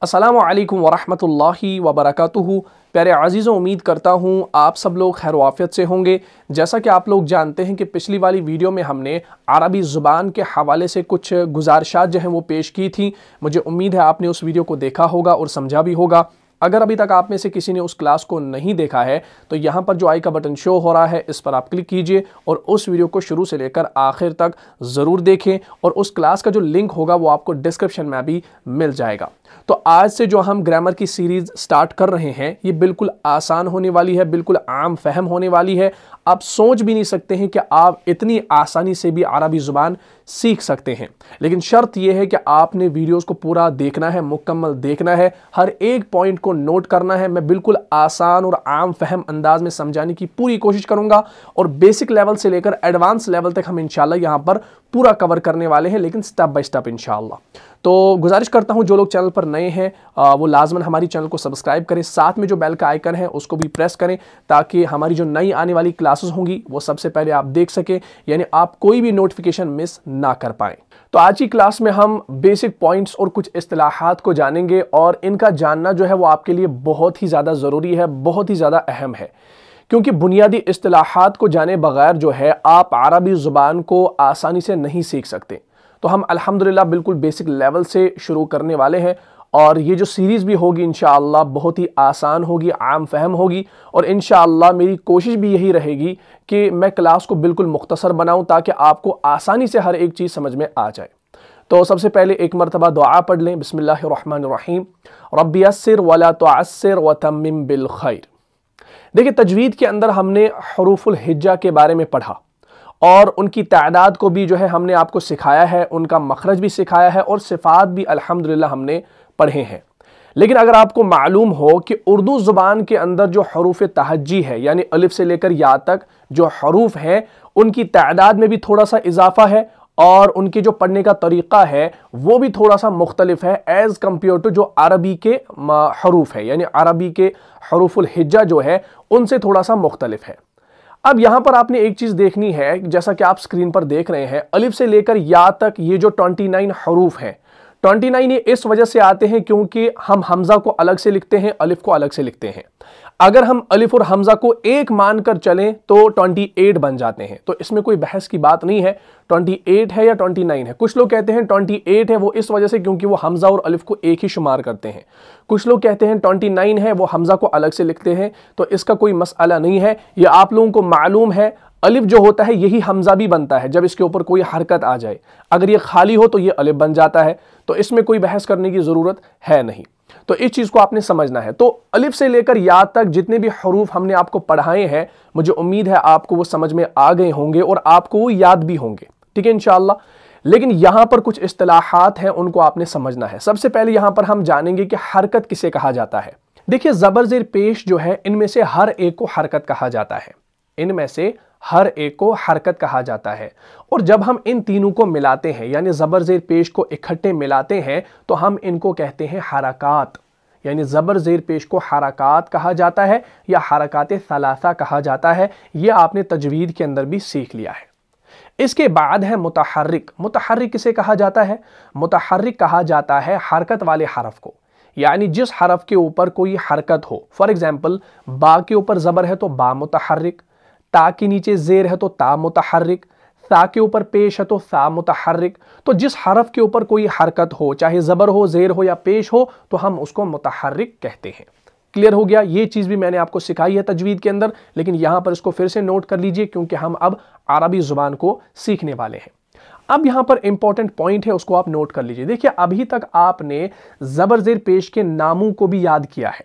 अस्सलामु अलैकुम वरहमतुल्लाहि वबरकातुहू। प्यारे अज़ीज़ों, उम्मीद करता हूँ आप सब लोग खैर वाफ़ियत से होंगे। जैसा कि आप लोग जानते हैं कि पिछली वाली वीडियो में हमने अरबी ज़ुबान के हवाले से कुछ गुजारिशात जो हैं वो पेश की थी। मुझे उम्मीद है आपने उस वीडियो को देखा होगा और समझा भी होगा। अगर अभी तक आप में से किसी ने उस क्लास को नहीं देखा है तो यहाँ पर जो आई का बटन शो हो रहा है इस पर आप क्लिक कीजिए और उस वीडियो को शुरू से लेकर आखिर तक ज़रूर देखें और उस क्लास का जो लिंक होगा वो आपको डिस्क्रिप्शन में भी मिल जाएगा। तो आज से जो हम ग्रामर की सीरीज़ स्टार्ट कर रहे हैं ये बिल्कुल आसान होने वाली है, बिल्कुल आम फहम होने वाली है। आप सोच भी नहीं सकते हैं कि आप इतनी आसानी से भी अरबी ज़ुबान सीख सकते हैं, लेकिन शर्त यह है कि आपने वीडियोस को पूरा देखना है, मुकम्मल देखना है, हर एक पॉइंट को नोट करना है। मैं बिल्कुल आसान और आम फहम अंदाज में समझाने की पूरी कोशिश करूंगा और बेसिक लेवल से लेकर एडवांस लेवल तक हम इंशाल्लाह यहाँ पर पूरा कवर करने वाले हैं, लेकिन स्टेप बाय स्टेप इंशाल्लाह। तो गुजारिश करता हूँ जो लोग चैनल पर नए हैं वो लाजमन हमारी चैनल को सब्सक्राइब करें, साथ में जो बेल का आइकन है उसको भी प्रेस करें ताकि हमारी जो नई आने वाली क्लासेस होंगी वो सबसे पहले आप देख सकें, यानी आप कोई भी नोटिफिकेशन मिस ना कर पाएं। तो आज की क्लास में हम बेसिक पॉइंट्स और कुछ इस्तिलाहात को जानेंगे और इनका जानना जो है वो आपके लिए बहुत ही ज़्यादा ज़रूरी है, बहुत ही ज़्यादा अहम है, क्योंकि बुनियादी इस्तिलाहात को जाने बगैर जो है आप अरबी ज़ुबान को आसानी से नहीं सीख सकते। तो हम अल्हम्दुलिल्लाह बिल्कुल बेसिक लेवल से शुरू करने वाले हैं और ये जो सीरीज़ भी होगी इंशाअल्लाह बहुत ही आसान होगी, आम फहम होगी और इंशाअल्लाह मेरी कोशिश भी यही रहेगी कि मैं क्लास को बिल्कुल मुख्तसर बनाऊं ताकि आपको आसानी से हर एक चीज़ समझ में आ जाए। तो सबसे पहले एक मरतबा दुआ पढ़ लें, बिस्मिल्लाहिर्रहमानिर्रहीम, रब्बी यस्सिर वला तुअस्सिर वतम्मिम बिल खैर। देखिए, तजवीद के अंदर हमने हुरूफुल हिज्जा के बारे में पढ़ा और उनकी तादाद को भी जो है हमने आपको सिखाया है, उनका मखरज भी सिखाया है और सिफ़ात भी अल्हम्दुलिल्लाह हमने पढ़े हैं। लेकिन अगर आपको मालूम हो कि उर्दू ज़ुबान के अंदर जो हरूफ तहज्जी है यानी अलिफ से लेकर या तक जो हरूफ हैं उनकी तादाद में भी थोड़ा सा इजाफा है और उनके जो पढ़ने का तरीक़ा है वो भी थोड़ा सा मुख्तलिफ है एज़ कम्पेयर टू जो अरबी के हरूफ है, यानी अरबी के हरूफुल हिज्जा जो है उनसे थोड़ा सा मुख्तलिफ है। अब यहां पर आपने एक चीज देखनी है, जैसा कि आप स्क्रीन पर देख रहे हैं, अलिफ से लेकर या तक ये जो 29 हरूफ हैं, 29 ये इस वजह से आते हैं क्योंकि हम हमजा को अलग से लिखते हैं, अलिफ को अलग से लिखते हैं। अगर हम अलिफ और हमजा को एक मानकर चलें तो 28 बन जाते हैं। तो इसमें कोई बहस की बात नहीं है 28 है या 29 है। कुछ लोग कहते हैं 28 है वो इस वजह से क्योंकि वो हमजा और अलिफ को एक ही शुमार करते हैं। कुछ लोग कहते हैं 29 है वो हमजा को अलग से लिखते हैं। तो इसका कोई मसला नहीं है, ये आप लोगों को मालूम है। अलिफ जो होता है यही हमजा भी बनता है जब इसके ऊपर कोई हरकत आ जाए, अगर ये खाली हो तो ये अलिफ बन जाता है। तो इसमें कोई बहस करने की ज़रूरत है नहीं। तो इस चीज़ को आपने समझना है। तो अलिफ से लेकर या तक जितने भी हरूफ हमने आपको पढ़ाए हैं मुझे उम्मीद है आपको वो समझ में आ गए होंगे और आपको वो याद भी होंगे, ठीक है इंशाअल्लाह। लेकिन यहां पर कुछ इस्तिलाहात हैं उनको आपने समझना है। सबसे पहले यहां पर हम जानेंगे कि हरकत किसे कहा जाता है। देखिए, ज़बर ज़ेर पेश जो है इनमें से हर एक को हरकत कहा जाता है, इनमें से हर एक को हरकत कहा जाता है। और जब हम इन तीनों को मिलाते हैं यानी ज़बर ज़ेर पेश को इकट्ठे मिलाते हैं तो हम इनको कहते हैं हरकात, यानी ज़बर ज़ेर पेश को हरकात कहा जाता है या हरकात सलासा कहा जाता है। यह आपने तजवीद के अंदर भी सीख लिया है। इसके बाद है मुतहर्रिक। मुतहर्रिक किसे कहा जाता है? मुतहर्रिक कहा जाता है हरकत वाले हरफ को, यानी जिस हरफ के ऊपर कोई हरकत हो। फॉर एग्जाम्पल, बा के ऊपर ज़बर है तो बा मुतहर्रिक, ता के नीचे ज़ेर है तो ता मुतहर्रिक, सा के ऊपर पेश है तो सा मुतहर्रिक। तो जिस हरफ के ऊपर कोई हरकत हो, चाहे ज़बर हो, ज़ेर हो या पेश हो, तो हम उसको मुतहर्रिक कहते हैं। क्लियर हो गया? ये चीज़ भी मैंने आपको सिखाई है तजवीद के अंदर, लेकिन यहाँ पर इसको फिर से नोट कर लीजिए क्योंकि हम अब अरबी ज़ुबान को सीखने वाले हैं। अब यहाँ पर इंपॉर्टेंट पॉइंट है, उसको आप नोट कर लीजिए। देखिए, अभी तक आपने ज़बर ज़ेर पेश के नामों को भी याद किया है,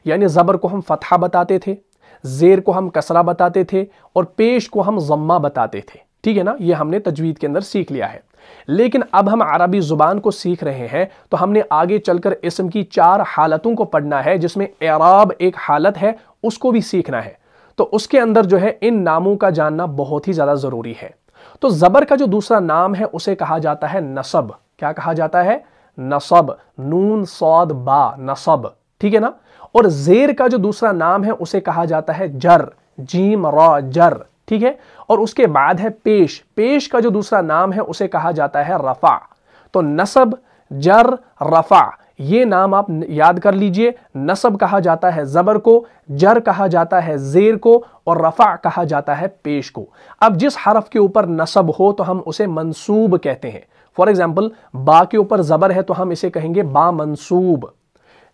यानी ज़बर को हम फ़तहा बताते थे, ज़ेर को हम कसरा बताते थे और पेश को हम ज़म्मा बताते थे, ठीक है ना। ये हमने तजवीद के अंदर सीख लिया है। लेकिन अब हम अरबी ज़ुबान को सीख रहे हैं तो हमने आगे चलकर इस्म की 4 हालतों को पढ़ना है, जिसमें एराब एक हालत है, उसको भी सीखना है। तो उसके अंदर जो है इन नामों का जानना बहुत ही ज़्यादा ज़रूरी है। तो ज़बर का जो दूसरा नाम है उसे कहा जाता है नसब। क्या कहा जाता है? नसब, नून सौद बा, नसब, ठीक है ना। और ज़ेर का जो दूसरा नाम है उसे कहा जाता है जर, जीम रा, जर, ठीक है। और उसके बाद है पेश। पेश का जो दूसरा नाम है उसे कहा जाता है रफ़ा। तो नसब, जर, रफ़ा, ये नाम आप याद कर लीजिए। नसब कहा जाता है ज़बर को, जर कहा जाता है ज़ेर को, और रफ़ा कहा जाता है पेश को। अब जिस हरफ के ऊपर नसब हो तो हम उसे मंसूब कहते हैं। फॉर एग्जाम्पल, बा के ऊपर ज़बर है तो हम इसे कहेंगे बा मंसूब,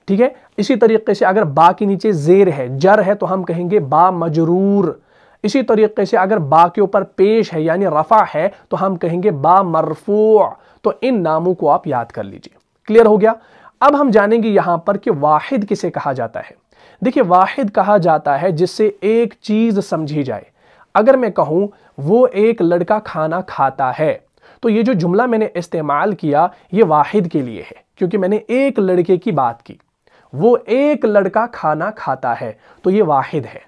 ठीक है। इसी तरीके से अगर बा के नीचे ज़ेर है, जर है, तो हम कहेंगे बा मजरूर। इसी तरीके से अगर बा के ऊपर पेश है यानी रफ़ा है तो हम कहेंगे बा मरफू। तो इन नामों को आप याद कर लीजिए। क्लियर हो गया। अब हम जानेंगे यहां पर कि वाहिद किसे कहा जाता है। देखिए, वाहिद कहा जाता है जिससे एक चीज समझी जाए। अगर मैं कहूं वो एक लड़का खाना खाता है, तो ये जो जुमला मैंने इस्तेमाल किया ये वाहिद के लिए है, क्योंकि मैंने एक लड़के की बात की। वो एक लड़का खाना खाता है तो ये वाहिद है,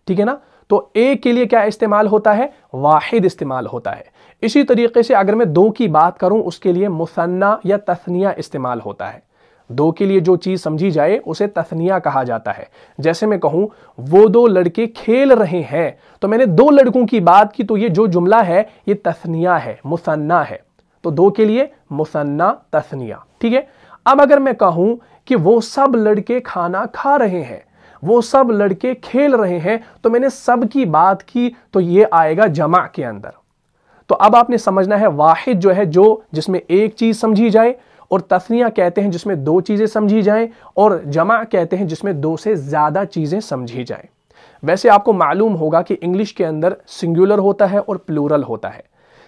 ठीक है ना। तो एक के लिए क्या इस्तेमाल होता है? वाहिद इस्तेमाल होता है। इसी तरीके से अगर मैं दो की बात करूं उसके लिए मुसन्ना या तस्निया इस्तेमाल होता है। दो के लिए जो चीज समझी जाए उसे तस्निया कहा जाता है। जैसे मैं कहूं वो दो लड़के खेल रहे हैं, तो मैंने दो लड़कों की बात की, तो ये जो जुमला है ये तस्निया है, मुसन्ना है। तो दो के लिए मुसन्ना तस्निया, ठीक है। अब अगर मैं कहूं कि वो सब लड़के खाना खा रहे हैं, वो सब लड़के खेल रहे हैं, तो मैंने सब की बात की, तो ये आएगा जमा के अंदर। तो अब आपने समझना है वाहिद जो है जो जिसमें एक चीज समझी जाए, और तस्निया कहते हैं जिसमें दो चीजें समझी जाएं, और जमा कहते हैं जिसमें दो से ज्यादा चीजें समझी जाएं। वैसे आपको मालूम होगा कि इंग्लिश के अंदर सिंगुलर होता है और प्लूरल होता है।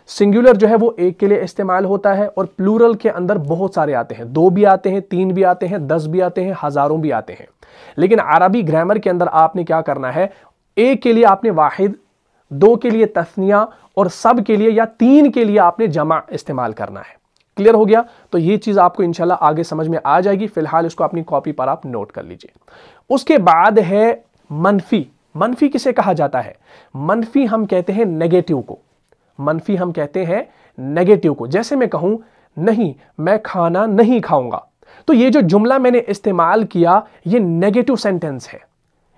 सिंगुलर जो है वो एक के लिए इस्तेमाल होता है, और प्लूरल के अंदर बहुत सारे आते हैं, दो भी आते हैं, तीन भी आते हैं, 10 भी आते हैं, हजारों भी आते हैं। लेकिन अरबी ग्रामर के अंदर आपने क्या करना है, एक के लिए आपने वाहिद, दो के लिए तस्निया, और सब के लिए या तीन के लिए आपने जमा इस्तेमाल करना है। क्लियर हो गया। तो ये चीज आपको इंशाल्लाह आगे समझ में आ जाएगी। फिलहाल इसको अपनी कॉपी पर आप नोट कर लीजिए। उसके बाद है मनफी। मनफी किसे कहा जाता है? मनफी हम कहते हैं नेगेटिव को। मनफी हम कहते हैं नेगेटिव को। जैसे मैं कहूं नहीं, मैं खाना नहीं खाऊंगा, तो ये जो जुमला मैंने इस्तेमाल किया ये नेगेटिव सेंटेंस है।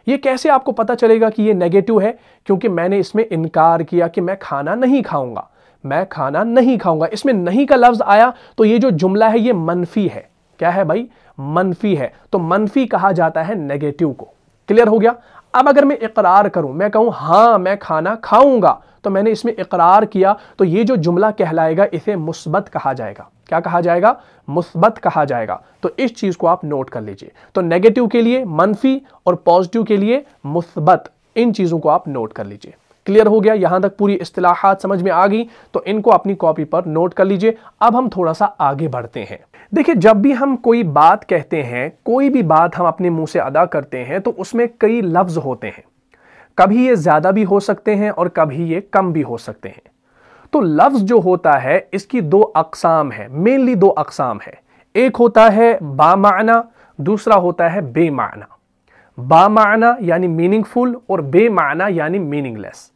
ये कैसे आपको पता चलेगा कि ये नेगेटिव है? क्योंकि मैंने इसमें इनकार किया कि मैं खाना नहीं खाऊंगा, मैं खाना नहीं खाऊंगा, इसमें नहीं का लफ्ज आया, तो ये जो जुमला है ये मनफी है। क्या है भाई? मनफी है। तो मनफी कहा जाता है नेगेटिव को। क्लियर हो गया। अब अगर मैं इकरार करूं, मैं कहूं हां मैं खाना खाऊंगा, तो मैंने इसमें इकरार किया, तो ये जो जुमला कहलाएगा इसे मुस्बत कहा जाएगा। क्या कहा जाएगा? मुस्बत कहा जाएगा। तो इस चीज को आप नोट कर लीजिए। तो नेगेटिव के लिए मनफी और पॉजिटिव के लिए मुस्बत, इन चीजों को आप नोट कर लीजिए। क्लियर हो गया। यहां तक पूरी इस्तिलाहात समझ में आ गई, तो इनको अपनी कॉपी पर नोट कर लीजिए। अब हम थोड़ा सा आगे बढ़ते हैं। देखिए, जब भी हम कोई बात कहते हैं, कोई भी बात हम अपने मुंह से अदा करते हैं, तो उसमें कई लफ्ज होते हैं। कभी ये ज्यादा भी हो सकते हैं और कभी ये कम भी हो सकते हैं। तो लफ्ज जो होता है इसकी दो अकसाम है, मेनली दो अकसाम है। एक होता है बामाना, दूसरा होता है बेमाना। बामाना यानी मीनिंगफुल और बेमाना यानी मीनिंगलेस।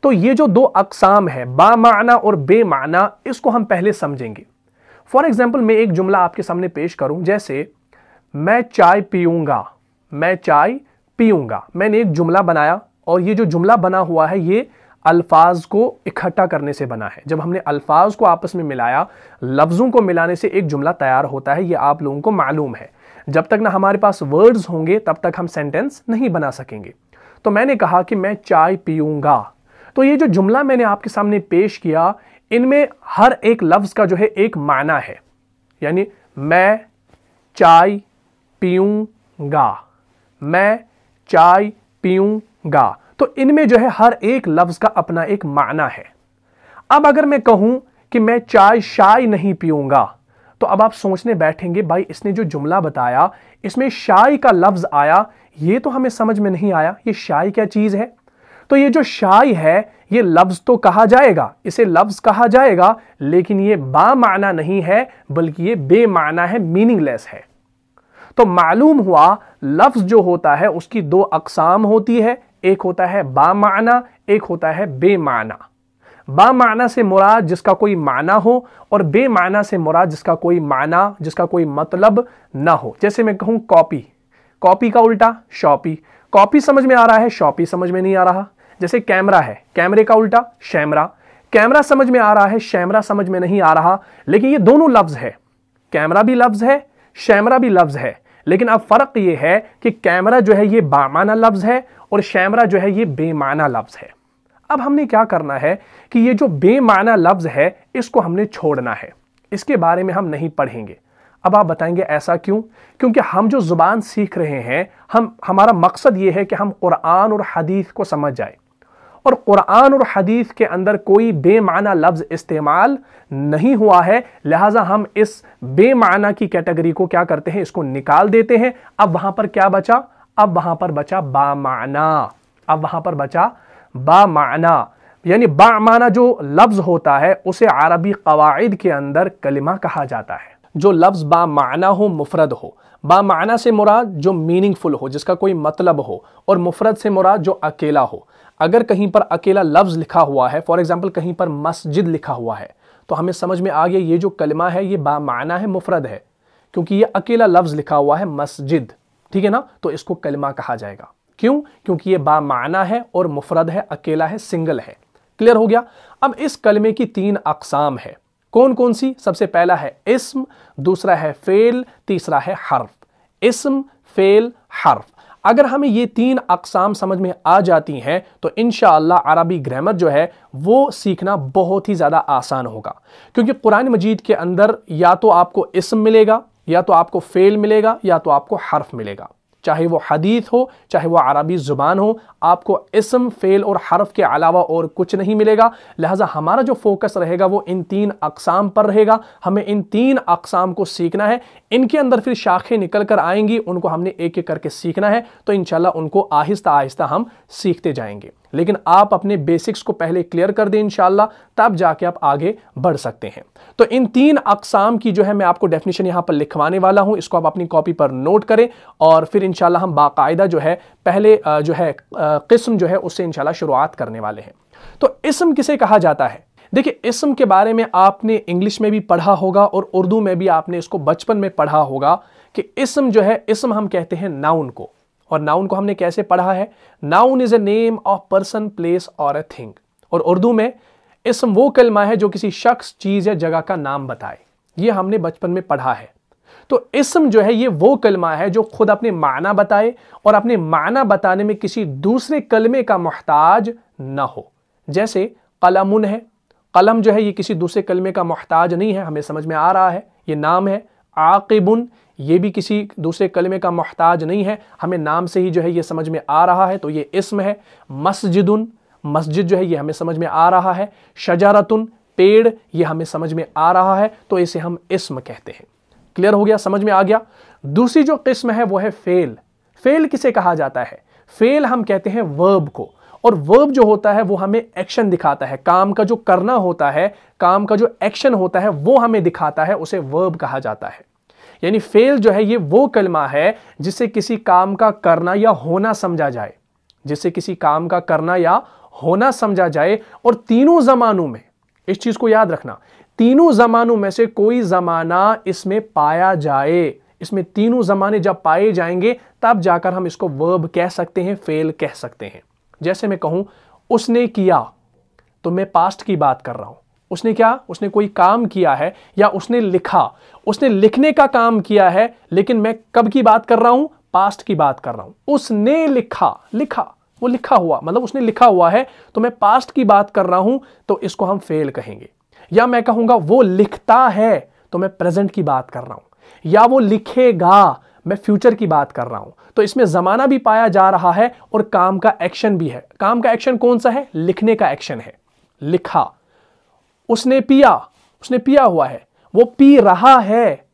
तो ये जो दो अकसाम है बामाना और बेमाना, इसको हम पहले समझेंगे। फॉर एग्जाम्पल, मैं एक जुमला आपके सामने पेश करूं, जैसे मैं चाय पीऊंगा, मैं चाय पीऊंगा। मैंने एक जुमला बनाया, और ये जो जुमला बना हुआ है ये अल्फाज को इकट्ठा करने से बना है। जब हमने अल्फाज को आपस में मिलाया, लफ्जों को मिलाने से एक जुमला तैयार होता है, ये आप लोगों को मालूम है। जब तक ना हमारे पास वर्ड्स होंगे तब तक हम सेंटेंस नहीं बना सकेंगे। तो मैंने कहा कि मैं चाय पीऊंगा, तो ये जो जुमला मैंने आपके सामने पेश किया, इनमें हर एक लफ्ज का जो है एक माना है। यानी मैं चाय पीऊंगा, मैं चाय पीऊंगा, तो इनमें जो है हर एक लफ्ज का अपना एक माना है। अब अगर मैं कहूं कि मैं चाय शाय नहीं पीऊंगा, तो अब आप सोचने बैठेंगे भाई इसने जो जुमला बताया इसमें शाय का लफ्ज आया, ये तो हमें समझ में नहीं आया, ये शाय क्या चीज है? तो ये जो शाय है ये लफ्ज तो कहा जाएगा, इसे लफ्ज कहा जाएगा, लेकिन ये बामाना नहीं है बल्कि ये बेमाना है, मीनिंगलेस है। तो मालूम हुआ लफ्ज जो होता है उसकी दो अकसाम होती है, एक होता है बामाना, एक होता है बेमाना। बामाना से मुराद जिसका कोई माना हो, और बेमाना से मुराद जिसका कोई माना, जिसका कोई मतलब ना हो। जैसे मैं कहूं कॉपी, कॉपी का उल्टा शॉपी। कॉपी समझ में आ रहा है, शॉपी समझ में नहीं आ रहा। जैसे कैमरा है, कैमरे का उल्टा शैमरा। कैमरा समझ में आ रहा है, शैमरा समझ में नहीं आ रहा। लेकिन ये दोनों लफ्ज है, कैमरा भी लफ्ज है, शैमरा भी लफ्ज है, लेकिन अब फर्क ये है कि कैमरा जो है ये बामाना लफ्ज है और शैमरा जो है ये बेमाना लफ्ज है। अब हमने क्या करना है कि ये जो बेमाना लफ्ज है इसको हमने छोड़ना है, इसके बारे में हम नहीं पढ़ेंगे। अब आप बताएंगे ऐसा क्यों? क्योंकि हम जो जुबान सीख रहे हैं, हमारा मकसद ये है कि हम कुरान और हदीस को समझ जाए, और कुरान और हदीस के अंदर कोई बेमाना लफ्ज इस्तेमाल नहीं हुआ है, लिहाजा हम इस बेमाना की कैटेगरी को क्या करते हैं, इसको निकाल देते हैं। अब वहां पर क्या बचा? अब वहां पर बचा बामाना। अब वहां पर बचा बामाना, यानी बामाना जो लफ्ज होता है उसे अरबी कवाइद के अंदर कलिमा कहा जाता है। जो लफ्ज बामाना हो, मुफरद हो। बामाना से मुराद जो मीनिंगफुल हो, जिसका कोई मतलब हो, और मुफरद से मुराद जो अकेला हो। अगर कहीं पर अकेला लफ्ज लिखा हुआ है, फॉर एग्जाम्पल कहीं पर मस्जिद लिखा हुआ है, तो हमें समझ में आ गया ये जो कलिमा है ये बामाना है, मुफरद है, क्योंकि ये अकेला लफ्ज लिखा हुआ है मस्जिद, ठीक है ना, तो इसको कलिमा कहा जाएगा। क्यों? क्योंकि ये बामाना है और मुफरद है, अकेला है, सिंगल है। क्लियर हो गया? अब इस कलमे की 3 अक़साम है। कौन कौन सी? सबसे पहला है इस्म, दूसरा है फेल, तीसरा है हर्फ। इस्म, फेल, हर्फ। अगर हमें ये 3 अक़साम समझ में आ जाती हैं तो इंशाअल्लाह अरबी ग्रामर जो है वो सीखना बहुत ही ज़्यादा आसान होगा, क्योंकि कुरान मजीद के अंदर या तो आपको इस्म मिलेगा, या तो आपको फेल मिलेगा, या तो आपको हर्फ मिलेगा। चाहे वो हदीस हो, चाहे वो अरबी ज़ुबान हो, आपको इस्म, फेल और हर्फ के अलावा और कुछ नहीं मिलेगा। लिहाजा हमारा जो फोकस रहेगा वो इन 3 अक़साम पर रहेगा। हमें इन 3 अक़साम को सीखना है। इनके अंदर फिर शाखें निकल कर आएंगी, उनको हमने एक एक करके सीखना है, तो इंशाल्लाह उनको आहिस्ता आहिस्ता हम सीखते जाएंगे। लेकिन आप अपने बेसिक्स को पहले क्लियर कर दें इंशाल्लाह, तब जाके आप आगे बढ़ सकते हैं। तो इन 3 अक़साम की जो है मैं आपको डेफिनेशन यहां पर लिखवाने वाला हूं, इसको आप अपनी कॉपी पर नोट करें, और फिर इंशाल्लाह हम बाकायदा जो है पहले जो है किस्म जो है उससे इंशाल्लाह शुरुआत करने वाले हैं। तो इस्म किसे कहा जाता है? देखिए, इस्म के बारे में आपने इंग्लिश में भी पढ़ा होगा और उर्दू में भी आपने इसको बचपन में पढ़ा होगा कि इस्म जो है, इस्म हम कहते हैं नाउन को। और नाउन को हमने कैसे पढ़ा है? Noun is a name of person, place और ए थिंग। और उर्दू में इस्म वो कलमा है जो किसी शख्स, चीज या जगह का नाम बताए। ये हमने बचपन में पढ़ा है। तो इस्म जो है ये वो कलमा है जो खुद अपने माना बताए और अपने माना बताने में किसी दूसरे कलमे का मोहताज न हो। जैसे कलमुन है, कलम जो है ये किसी दूसरे कलमे का मोहताज नहीं है, हमें समझ में आ रहा है, ये नाम है। आकिबुन, ये भी किसी दूसरे कलमे का मोहताज नहीं है, हमें नाम से ही जो है ये समझ में आ रहा है, तो ये इस्म है। मस्जिदुन, मस्जिद जो है ये हमें समझ में आ रहा है। शजरतुन, पेड़, ये हमें समझ में आ रहा है, तो इसे हम इस्म कहते हैं। क्लियर हो गया? समझ में आ गया? दूसरी जो किस्म है वो है फेल। फेल किसे कहा जाता है? फेल हम कहते हैं वर्ब को, और वर्ब जो होता है वो हमें एक्शन दिखाता है, काम का जो करना होता है, काम का जो एक्शन होता है वो हमें दिखाता है, उसे वर्ब कहा जाता है। यानी फेल जो है ये वो कलमा है जिससे किसी काम का करना या होना समझा जाए, जिससे किसी काम का करना या होना समझा जाए। और तीनों जमानों में, इस चीज को याद रखना, तीनों जमानों में से कोई जमाना इसमें पाया जाए, इसमें तीनों जमाने जब पाए जाएंगे तब जाकर हम इसको वर्ब कह सकते हैं, फेल कह सकते हैं। जैसे मैं कहूं उसने किया, तो मैं पास्ट की बात कर रहा हूं। उसने क्या? उसने कोई काम किया है, या उसने लिखा, उसने लिखने का काम किया है, लेकिन मैं कब की बात कर रहा हूं? पास्ट की बात कर रहा हूं। उसने लिखा, लिखा वो लिखा हुआ, मतलब उसने लिखा हुआ है, तो मैं पास्ट की बात कर रहा हूं, तो इसको हम फेल कहेंगे। या मैं कहूंगा वो लिखता है, तो मैं प्रेजेंट की बात कर रहा हूं। या वो लिखेगा, मैं फ्यूचर की बात कर रहा हूं। तो इसमें जमाना भी पाया जा रहा है और काम का एक्शन भी है। काम का एक्शन कौन सा है? लिखने का एक्शन है, लिखा। उसने पिया, उसने पिया हुआ है, वो पी रहा है,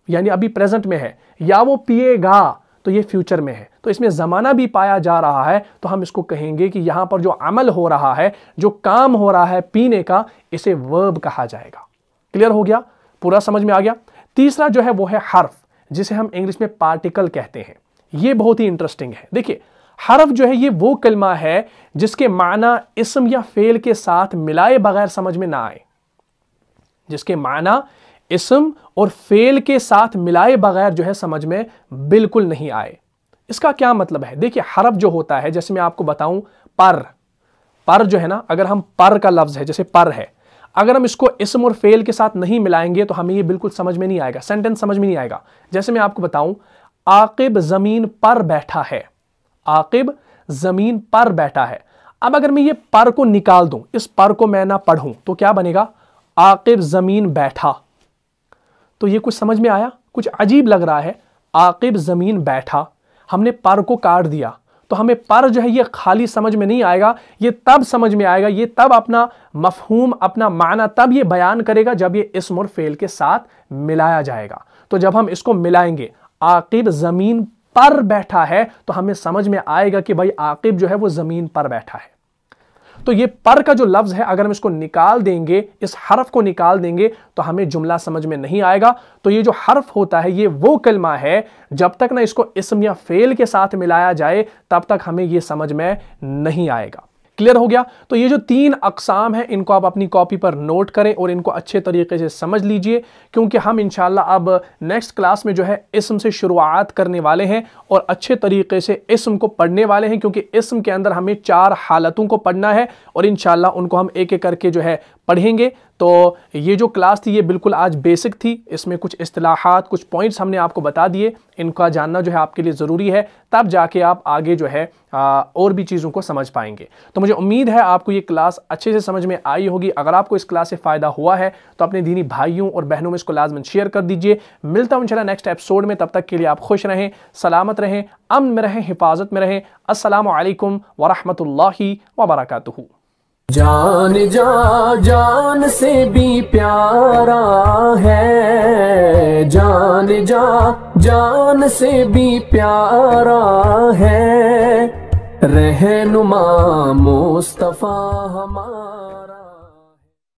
यानी अभी प्रेजेंट में है। या वो पिएगा, तो ये फ्यूचर में है। तो इसमें जमाना भी पाया जा रहा है, तो हम इसको कहेंगे कि यहां पर जो अमल हो रहा है, जो काम हो रहा है पीने का, इसे वर्ब कहा जाएगा। क्लियर हो गया? पूरा समझ में आ गया? तीसरा जो है वो है हर्फ, जिसे हम इंग्लिश में पार्टिकल कहते हैं। ये बहुत ही इंटरेस्टिंग है। देखिए, हर्फ जो है ये वो कलमा है जिसके माना इस्म या फेल के साथ मिलाए बगैर समझ में ना आए, जिसके माना इस्म और फेल के साथ मिलाए बगैर जो है समझ में बिल्कुल नहीं आए। इसका क्या मतलब है? देखिए, हर्फ जो होता है, जैसे मैं आपको बताऊं, पर जो है ना, अगर हम पर का लफ्ज है, जैसे पर है, अगर हम इसको इस्म और फेल के साथ नहीं मिलाएंगे तो हमें ये बिल्कुल समझ में नहीं आएगा, सेंटेंस समझ में नहीं आएगा। जैसे मैं आपको बताऊं, आकिब जमीन पर बैठा है, आकिब जमीन पर बैठा है। अब अगर मैं ये पर को निकाल दूं, इस पर को मैं ना पढ़ूं, तो क्या बनेगा, आकिब जमीन बैठा। तो ये कुछ समझ में आया, कुछ अजीब लग रहा है, आकिब जमीन बैठा, हमने पर को काट दिया, तो हमें पर जो है ये खाली समझ में नहीं आएगा, ये तब समझ में आएगा, ये तब अपना मफहूम, अपना माना तब ये बयान करेगा जब ये इस्म और फेल के साथ मिलाया जाएगा। तो जब हम इसको मिलाएंगे, आकिब जमीन पर बैठा है, तो हमें समझ में आएगा कि भाई आकिब जो है वो जमीन पर बैठा है। तो ये पर का जो लफ्ज है, अगर हम इसको निकाल देंगे, इस हरफ को निकाल देंगे, तो हमें जुमला समझ में नहीं आएगा। तो ये जो हरफ होता है, ये वो कलमा है, जब तक ना इसको इस्म या फेल के साथ मिलाया जाए तब तक हमें ये समझ में नहीं आएगा। क्लियर हो गया? तो ये जो 3 अक़साम हैं, इनको आप अपनी कॉपी पर नोट करें और इनको अच्छे तरीके से समझ लीजिए, क्योंकि हम इंशाल्लाह अब नेक्स्ट क्लास में जो है इस्म से शुरुआत करने वाले हैं और अच्छे तरीके से इस्म को पढ़ने वाले हैं, क्योंकि इस्म के अंदर हमें 4 हालतों को पढ़ना है और इंशाल्लाह उनको हम एक एक करके जो है पढ़ेंगे। तो ये जो क्लास थी ये बिल्कुल आज बेसिक थी, इसमें कुछ इस्तिलाहात, कुछ पॉइंट्स हमने आपको बता दिए, इनका जानना जो है आपके लिए ज़रूरी है, तब जाके आप आगे जो है और भी चीज़ों को समझ पाएंगे। तो मुझे उम्मीद है आपको ये क्लास अच्छे से समझ में आई होगी। अगर आपको इस क्लास से फ़ायदा हुआ है तो अपने दीनी भाइयों और बहनों में इसको लाजमन शेयर कर दीजिए। मिलता हूँ इंशाल्लाह नेक्स्ट एपिसोड में, तब तक के लिए आप खुश रहें, सलामत रहें, अमन में रहें, हिफाजत में रहें। अस्सलामु अलैकुम वरहमतुल्लाहि वबरकातुहू। जान जा जान से भी प्यारा है, जान जा जान से भी प्यारा है, रहनुमा मुस्तफा हमारा।